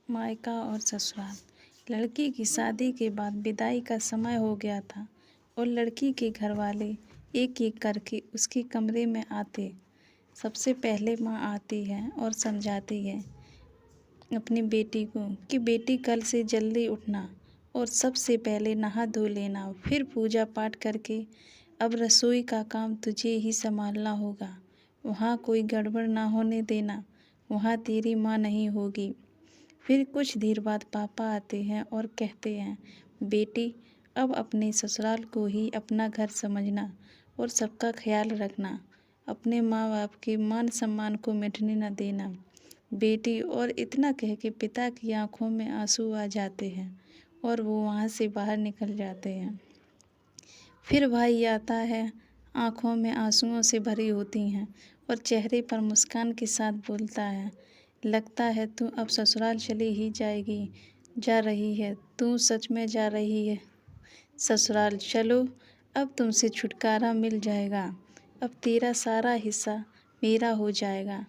मायका और ससुराल। लड़की की शादी के बाद विदाई का समय हो गया था और लड़की के घरवाले एक एक करके उसके कमरे में आते। सबसे पहले माँ आती है और समझाती है अपनी बेटी को कि बेटी कल से जल्दी उठना और सबसे पहले नहा धो लेना, फिर पूजा पाठ करके अब रसोई का काम तुझे ही संभालना होगा। वहाँ कोई गड़बड़ ना होने देना, वहाँ तेरी माँ नहीं होगी। फिर कुछ देर बाद पापा आते हैं और कहते हैं, बेटी अब अपने ससुराल को ही अपना घर समझना और सबका ख्याल रखना, अपने माँ बाप के मान सम्मान को मिटने न देना बेटी। और इतना कह के पिता की आंखों में आंसू आ जाते हैं और वो वहाँ से बाहर निकल जाते हैं। फिर भाई आता है, आंखों में आंसुओं से भरी होती हैं और चेहरे पर मुस्कान के साथ बोलता है, लगता है तू अब ससुराल चली ही जाएगी, जा रही है, तू सच में जा रही है ससुराल। चलो अब तुमसे छुटकारा मिल जाएगा, अब तेरा सारा हिस्सा मेरा हो जाएगा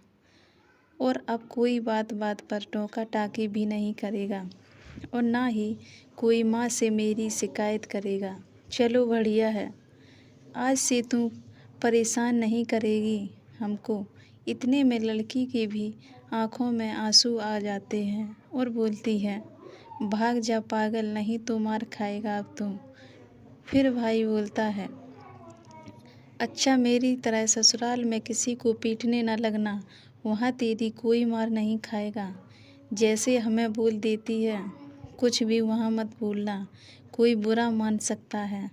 और अब कोई बात बात पर टोका टाकी भी नहीं करेगा और ना ही कोई माँ से मेरी शिकायत करेगा। चलो बढ़िया है, आज से तू परेशान नहीं करेगी हमको। इतने में लड़की के भी आंखों में आंसू आ जाते हैं और बोलती है, भाग जा पागल, नहीं तो मार खाएगा अब तू। फिर भाई बोलता है, अच्छा मेरी तरह ससुराल में किसी को पीटने न लगना, वहाँ तेरी कोई मार नहीं खाएगा। जैसे हमें बोल देती है, कुछ भी वहाँ मत बोलना, कोई बुरा मान सकता है।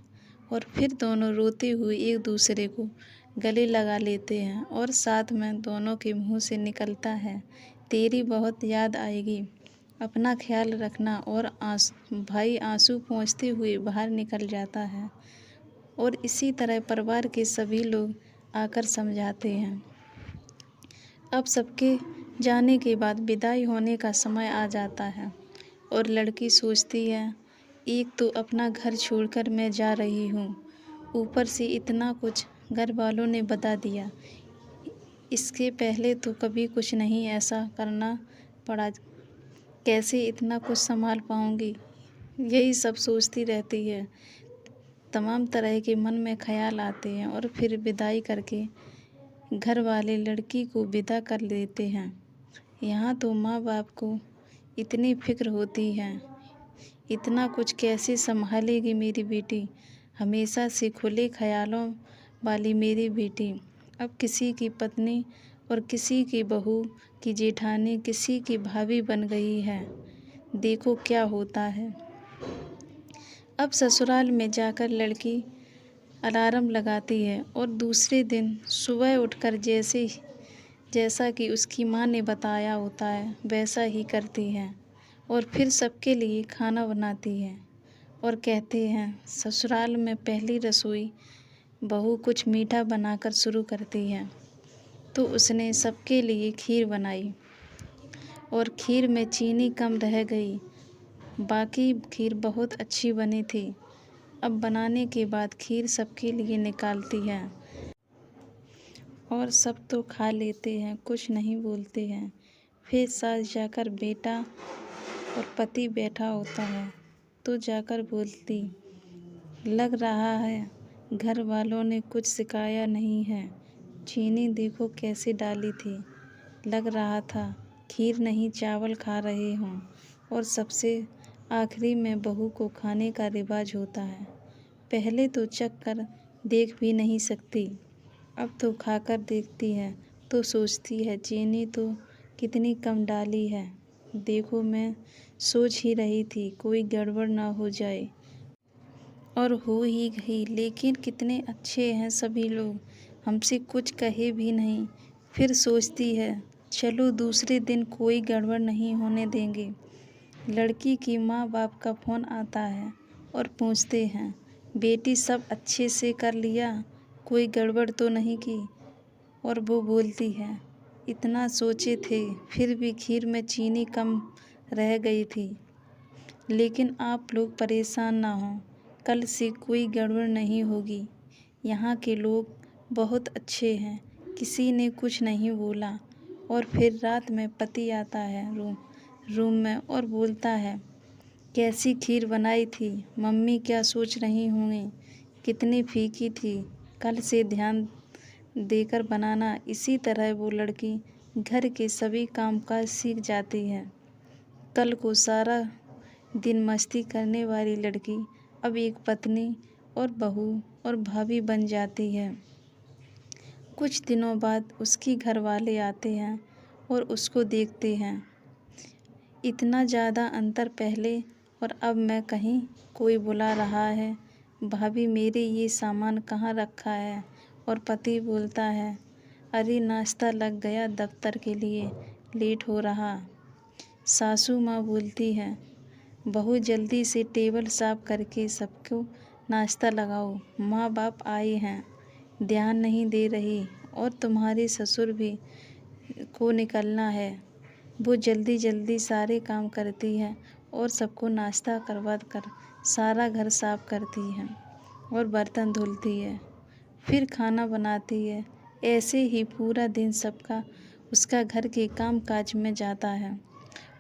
और फिर दोनों रोते हुए एक दूसरे को गले लगा लेते हैं और साथ में दोनों के मुंह से निकलता है, तेरी बहुत याद आएगी, अपना ख्याल रखना। और भाई आंसू पोंछते हुए बाहर निकल जाता है और इसी तरह परिवार के सभी लोग आकर समझाते हैं। अब सबके जाने के बाद विदाई होने का समय आ जाता है और लड़की सोचती है, एक तो अपना घर छोड़कर मैं जा रही हूँ, ऊपर से इतना कुछ घर वालों ने बता दिया, इसके पहले तो कभी कुछ नहीं ऐसा करना पड़ा, कैसे इतना कुछ संभाल पाऊँगी। यही सब सोचती रहती है, तमाम तरह के मन में ख्याल आते हैं और फिर विदाई करके घर वाले लड़की को विदा कर देते हैं। यहाँ तो माँ बाप को इतनी फिक्र होती है, इतना कुछ कैसे संभालेगी मेरी बेटी, हमेशा से खुले ख्यालों वाली मेरी बेटी अब किसी की पत्नी और किसी की बहू की जेठानी, किसी की भाभी बन गई है। देखो क्या होता है। अब ससुराल में जाकर लड़की अलार्म लगाती है और दूसरे दिन सुबह उठकर जैसा कि उसकी माँ ने बताया होता है वैसा ही करती है और फिर सबके लिए खाना बनाती है और कहते हैं, ससुराल में पहली रसोई बहू कुछ मीठा बनाकर शुरू करती है। तो उसने सबके लिए खीर बनाई और खीर में चीनी कम रह गई, बाकी खीर बहुत अच्छी बनी थी। अब बनाने के बाद खीर सबके लिए निकालती है और सब तो खा लेते हैं, कुछ नहीं बोलते हैं। फिर सास जाकर बेटा और पति बैठा होता है तो जाकर बोलती, लग रहा है घर वालों ने कुछ सिखाया नहीं है, चीनी देखो कैसे डाली थी, लग रहा था खीर नहीं चावल खा रहे हों। और सबसे आखिरी में बहू को खाने का रिवाज होता है, पहले तो चख कर देख भी नहीं सकती, अब तो खाकर देखती है तो सोचती है, चीनी तो कितनी कम डाली है, देखो मैं सोच ही रही थी कोई गड़बड़ ना हो जाए और हो ही गई, लेकिन कितने अच्छे हैं सभी लोग, हमसे कुछ कहे भी नहीं। फिर सोचती है, चलो दूसरे दिन कोई गड़बड़ नहीं होने देंगे। लड़की की माँ बाप का फ़ोन आता है और पूछते हैं, बेटी सब अच्छे से कर लिया, कोई गड़बड़ तो नहीं की। और वो बोलती है, इतना सोचे थे फिर भी खीर में चीनी कम रह गई थी, लेकिन आप लोग परेशान ना हों, कल से कोई गड़बड़ नहीं होगी, यहाँ के लोग बहुत अच्छे हैं, किसी ने कुछ नहीं बोला। और फिर रात में पति आता है रूम में और बोलता है, कैसी खीर बनाई थी, मम्मी क्या सोच रही होंगी, कितनी फीकी थी, कल से ध्यान देकर बनाना। इसी तरह वो लड़की घर के सभी कामकाज सीख जाती है। कल को सारा दिन मस्ती करने वाली लड़की अब एक पत्नी और बहू और भाभी बन जाती है। कुछ दिनों बाद उसकी घर वाले आते हैं और उसको देखते हैं। इतना ज़्यादा अंतर पहले और अब में कहीं कोई बुला रहा है, भाभी मेरे ये सामान कहाँ रखा है। और पति बोलता है, अरे नाश्ता लग गया दफ्तर के लिए, लेट हो रहा। सासू माँ बोलती है, बहू जल्दी से टेबल साफ करके सबको नाश्ता लगाओ, माँ बाप आए हैं, ध्यान नहीं दे रही। और तुम्हारे ससुर भी को निकलना है। वो जल्दी जल्दी सारे काम करती है और सबको नाश्ता करवा कर सारा घर साफ करती है और बर्तन धुलती है, फिर खाना बनाती है। ऐसे ही पूरा दिन सबका उसका घर के काम काज में जाता है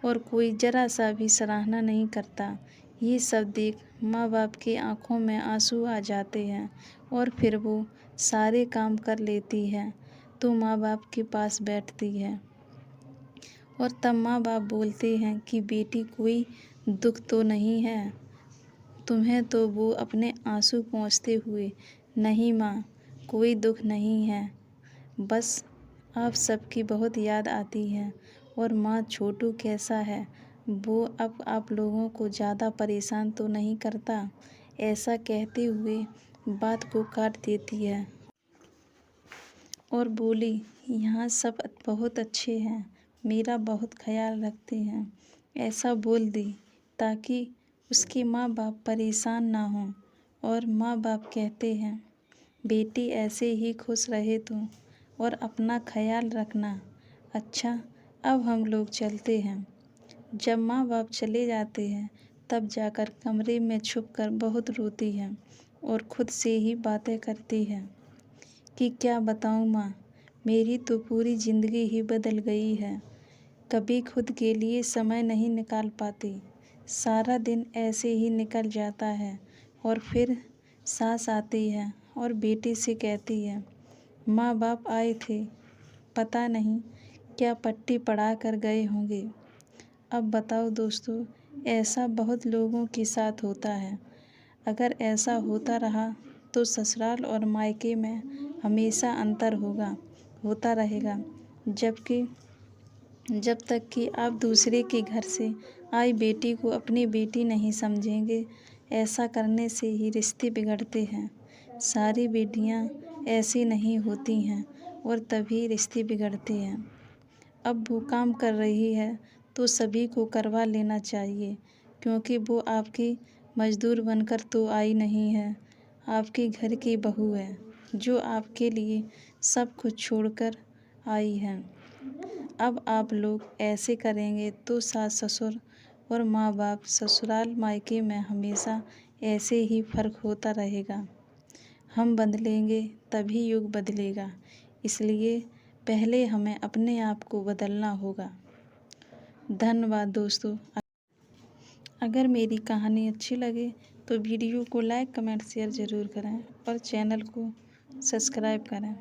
और कोई ज़रा सा भी सराहना नहीं करता। ये सब देख माँ बाप की आंखों में आंसू आ जाते हैं और फिर वो सारे काम कर लेती है तो माँ बाप के पास बैठती है और तब माँ बाप बोलते हैं कि बेटी कोई दुख तो नहीं है तुम्हें। तो वो अपने आंसू पोंछते हुए, नहीं माँ, कोई दुख नहीं है, बस आप सबकी बहुत याद आती है। और माँ छोटू कैसा है, वो अब आप लोगों को ज़्यादा परेशान तो नहीं करता। ऐसा कहते हुए बात को काट देती है और बोली, यहाँ सब बहुत अच्छे हैं, मेरा बहुत ख्याल रखते हैं। ऐसा बोल दी ताकि उसके माँ बाप परेशान ना हों। और माँ बाप कहते हैं, बेटी ऐसे ही खुश रहे तू और अपना ख्याल रखना। अच्छा, अब हम लोग चलते हैं। जब माँ बाप चले जाते हैं तब जाकर कमरे में छुपकर बहुत रोती है और खुद से ही बातें करती है कि क्या बताऊँ माँ, मेरी तो पूरी ज़िंदगी ही बदल गई है। कभी खुद के लिए समय नहीं निकाल पाती, सारा दिन ऐसे ही निकल जाता है। और फिर सास आती है और बेटी से कहती है, माँ बाप आए थे, पता नहीं क्या पट्टी पढ़ा कर गए होंगे। अब बताओ दोस्तों, ऐसा बहुत लोगों के साथ होता है। अगर ऐसा होता रहा तो ससुराल और मायके में हमेशा अंतर होता रहेगा। जब तक कि आप दूसरे के घर से आई बेटी को अपनी बेटी नहीं समझेंगे। ऐसा करने से ही रिश्ते बिगड़ते हैं। सारी बेटियां ऐसी नहीं होती हैं और तभी रिश्ते बिगड़ते हैं। अब वो काम कर रही है तो सभी को करवा लेना चाहिए, क्योंकि वो आपकी मजदूर बनकर तो आई नहीं है, आपके घर की बहू है जो आपके लिए सब कुछ छोड़कर आई है। अब आप लोग ऐसे करेंगे तो सास ससुर और माँ बाप, ससुराल मायके में हमेशा ऐसे ही फ़र्क होता रहेगा। हम बदलेंगे तभी युग बदलेगा, इसलिए पहले हमें अपने आप को बदलना होगा। धन्यवाद दोस्तों। अगर मेरी कहानी अच्छी लगे तो वीडियो को लाइक, कमेंट, शेयर ज़रूर करें और चैनल को सब्सक्राइब करें।